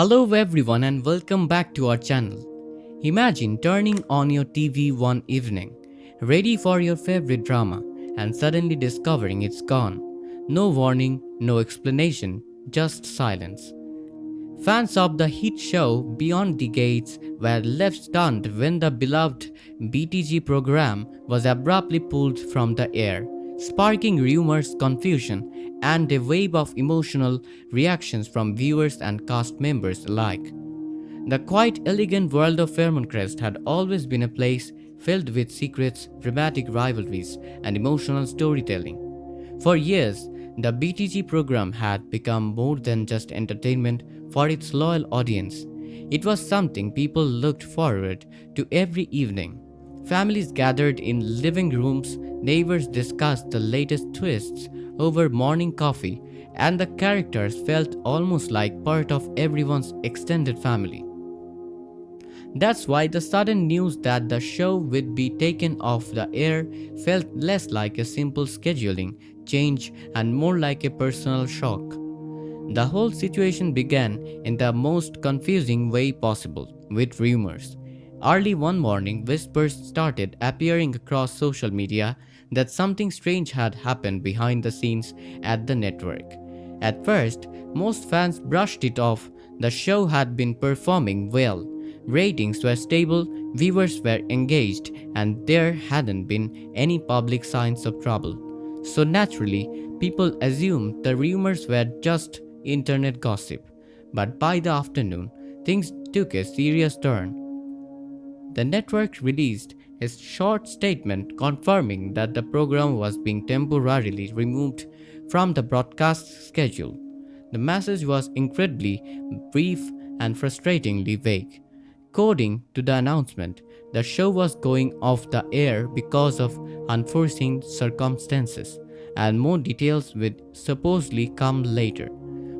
Hello everyone and welcome back to our channel. Imagine turning on your TV one evening, ready for your favorite drama, and suddenly discovering it's gone. No warning, no explanation, just silence. Fans of the hit show Beyond the Gates were left stunned when the beloved BTG program was abruptly pulled from the air, sparking rumors, confusion, and a wave of emotional reactions from viewers and cast members alike. The quite elegant world of Fairmont Crest had always been a place filled with secrets, dramatic rivalries, and emotional storytelling. For years, the BTG program had become more than just entertainment for its loyal audience. It was something people looked forward to every evening. Families gathered in living rooms, neighbors discussed the latest twists over morning coffee, and the characters felt almost like part of everyone's extended family. That's why the sudden news that the show would be taken off the air felt less like a simple scheduling change and more like a personal shock. The whole situation began in the most confusing way possible, with rumors. Early one morning, whispers started appearing across social media that something strange had happened behind the scenes at the network. At first, most fans brushed it off. The show had been performing well. Ratings were stable, viewers were engaged, and there hadn't been any public signs of trouble. So naturally, people assumed the rumors were just internet gossip. But by the afternoon, things took a serious turn. The network released a short statement confirming that the program was being temporarily removed from the broadcast schedule. The message was incredibly brief and frustratingly vague. According to the announcement, the show was going off the air because of unforeseen circumstances, and more details would supposedly come later.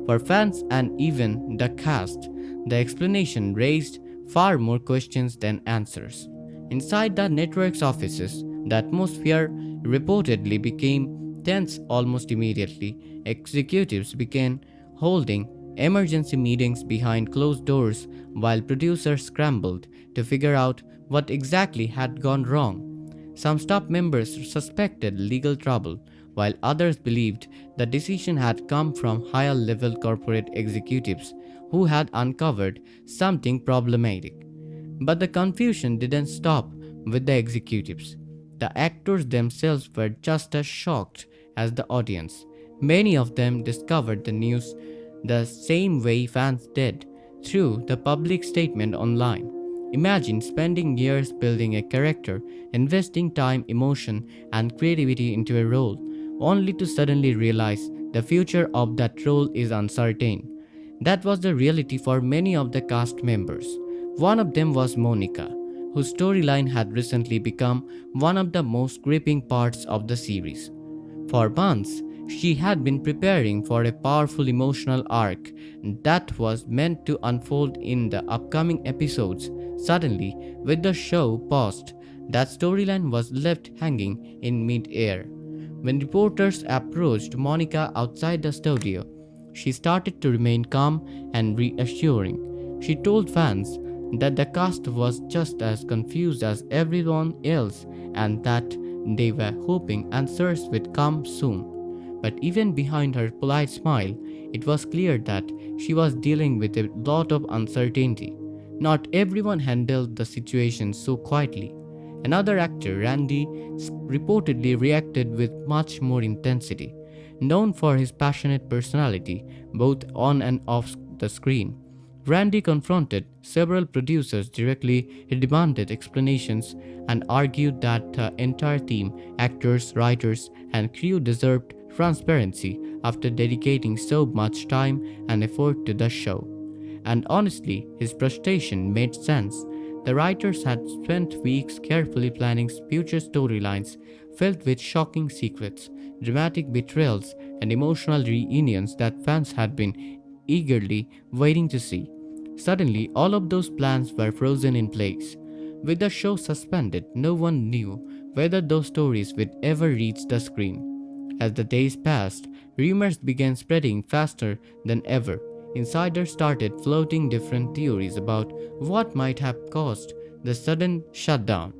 For fans and even the cast, the explanation raised far more questions than answers. Inside the network's offices, the atmosphere reportedly became tense almost immediately. Executives began holding emergency meetings behind closed doors while producers scrambled to figure out what exactly had gone wrong. Some staff members suspected legal trouble, while others believed the decision had come from higher level corporate executives who had uncovered something problematic. But the confusion didn't stop with the executives. The actors themselves were just as shocked as the audience. Many of them discovered the news the same way fans did, through the public statement online. Imagine spending years building a character, investing time, emotion, and creativity into a role, only to suddenly realize the future of that role is uncertain. That was the reality for many of the cast members. One of them was Monica, whose storyline had recently become one of the most gripping parts of the series. For months, she had been preparing for a powerful emotional arc that was meant to unfold in the upcoming episodes. Suddenly, with the show paused, that storyline was left hanging in mid-air. When reporters approached Monica outside the studio, she started to remain calm and reassuring. She told fans that the cast was just as confused as everyone else and that they were hoping answers would come soon. But even behind her polite smile, it was clear that she was dealing with a lot of uncertainty. Not everyone handled the situation so quietly. Another actor, Randy, reportedly reacted with much more intensity. Known for his passionate personality, both on and off the screen, Randy confronted several producers directly. He demanded explanations and argued that the entire team, actors, writers, and crew deserved transparency after dedicating so much time and effort to the show. And honestly, his frustration made sense. The writers had spent weeks carefully planning future storylines filled with shocking secrets, dramatic betrayals, and emotional reunions that fans had been eagerly waiting to see. Suddenly, all of those plans were frozen in place. With the show suspended, no one knew whether those stories would ever reach the screen. As the days passed, rumors began spreading faster than ever. insiders started floating different theories about what might have caused the sudden shutdown.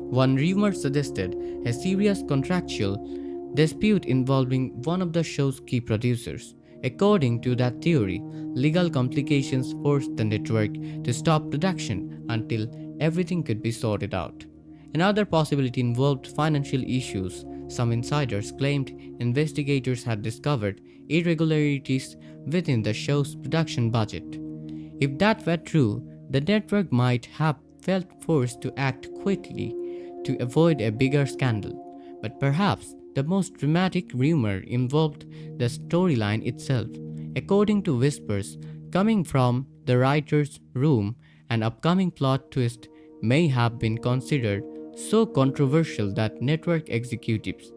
One rumor suggested a serious contractual dispute involving one of the show's key producers. According to that theory, legal complications forced the network to stop production until everything could be sorted out. Another possibility involved financial issues. Some insiders claimed investigators had discovered irregularities within the show's production budget. If that were true, the network might have felt forced to act quickly to avoid a bigger scandal. But perhaps the most dramatic rumor involved the storyline itself. According to whispers coming from the writer's room, an upcoming plot twist may have been considered so controversial that network executives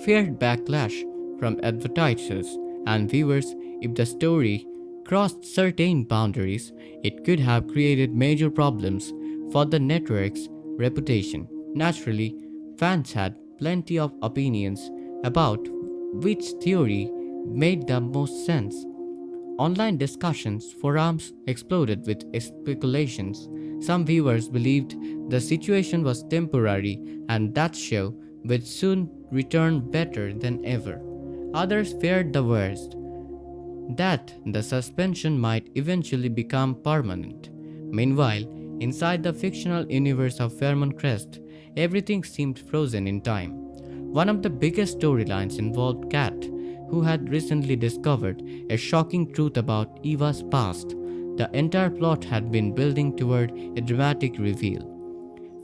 feared backlash from advertisers and viewers if the story crossed certain boundaries. It could have created major problems for the network's reputation. Naturally, fans had plenty of opinions about which theory made the most sense. Online discussions forums exploded with speculations. Some viewers believed the situation was temporary and that show would soon return better than ever. Others feared the worst, that the suspension might eventually become permanent. Meanwhile, inside the fictional universe of Fairmont Crest, everything seemed frozen in time. One of the biggest storylines involved Kat, who had recently discovered a shocking truth about Eva's past. The entire plot had been building toward a dramatic reveal.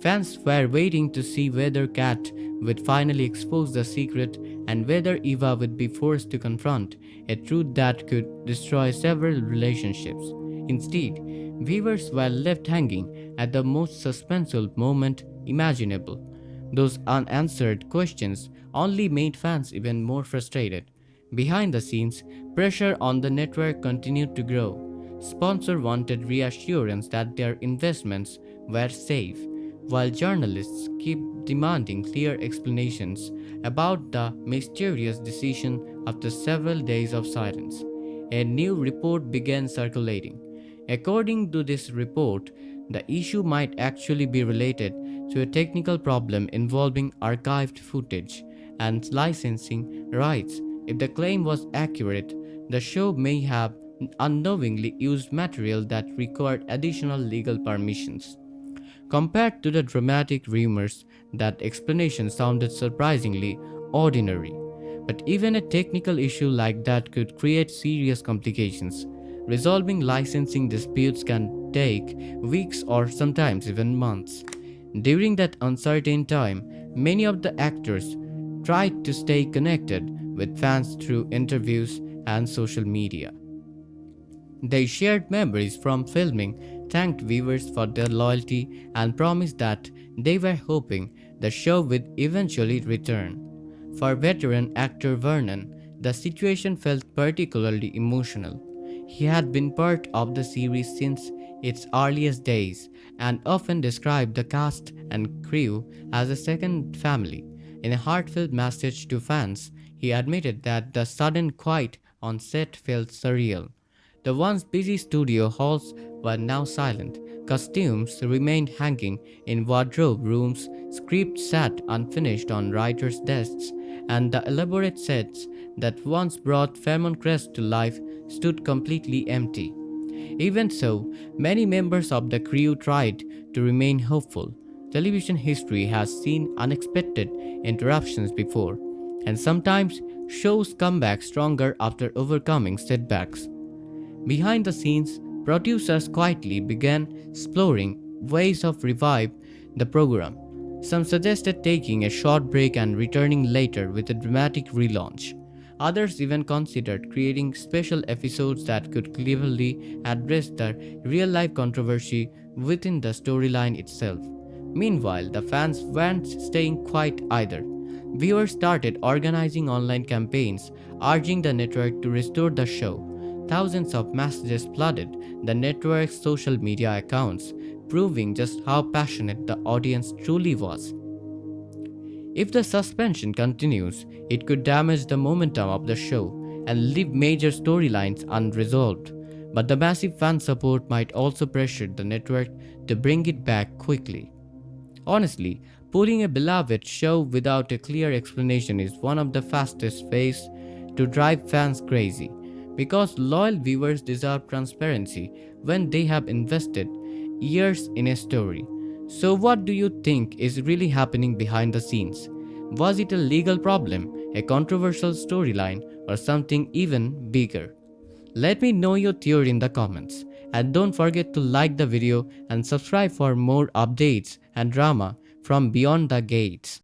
Fans were waiting to see whether Kat would finally expose the secret and whether Eva would be forced to confront a truth that could destroy several relationships. Instead, viewers were left hanging at the most suspenseful moment imaginable. Those unanswered questions only made fans even more frustrated. Behind the scenes, pressure on the network continued to grow. Sponsors wanted reassurance that their investments were safe, while journalists kept demanding clear explanations about the mysterious decision after several days of silence. A new report began circulating. According to this report, the issue might actually be related to a technical problem involving archived footage and licensing rights. If the claim was accurate, the show may have unknowingly used material that required additional legal permissions. Compared to the dramatic rumors, that explanation sounded surprisingly ordinary. But even a technical issue like that could create serious complications. Resolving licensing disputes can take weeks or sometimes even months. During that uncertain time, many of the actors tried to stay connected with fans through interviews and social media. They shared memories from filming, thanked viewers for their loyalty, and promised that they were hoping the show would eventually return. For veteran actor Vernon, the situation felt particularly emotional. He had been part of the series since its earliest days and often described the cast and crew as a second family. In a heartfelt message to fans, he admitted that the sudden quiet on set felt surreal. The once busy studio halls were now silent. Costumes remained hanging in wardrobe rooms, scripts sat unfinished on writers' desks, and the elaborate sets that once brought Fairmont Crest to life stood completely empty. Even so, many members of the crew tried to remain hopeful. Television history has seen unexpected interruptions before, and sometimes shows come back stronger after overcoming setbacks. Behind the scenes, producers quietly began exploring ways of revive the program. Some suggested taking a short break and returning later with a dramatic relaunch. Others even considered creating special episodes that could cleverly address the real-life controversy within the storyline itself. Meanwhile, the fans weren't staying quiet either. Viewers started organizing online campaigns urging the network to restore the show. Thousands of messages flooded the network's social media accounts, proving just how passionate the audience truly was. If the suspension continues, it could damage the momentum of the show, and leave major storylines unresolved. But the massive fan support might also pressure the network to bring it back quickly. Honestly, pulling a beloved show without a clear explanation is one of the fastest ways to drive fans crazy, because loyal viewers deserve transparency when they have invested years in a story. So, what do you think is really happening behind the scenes? Was it a legal problem, a controversial storyline, or something even bigger? Let me know your theory in the comments. And don't forget to like the video and subscribe for more updates and drama from Beyond the Gates.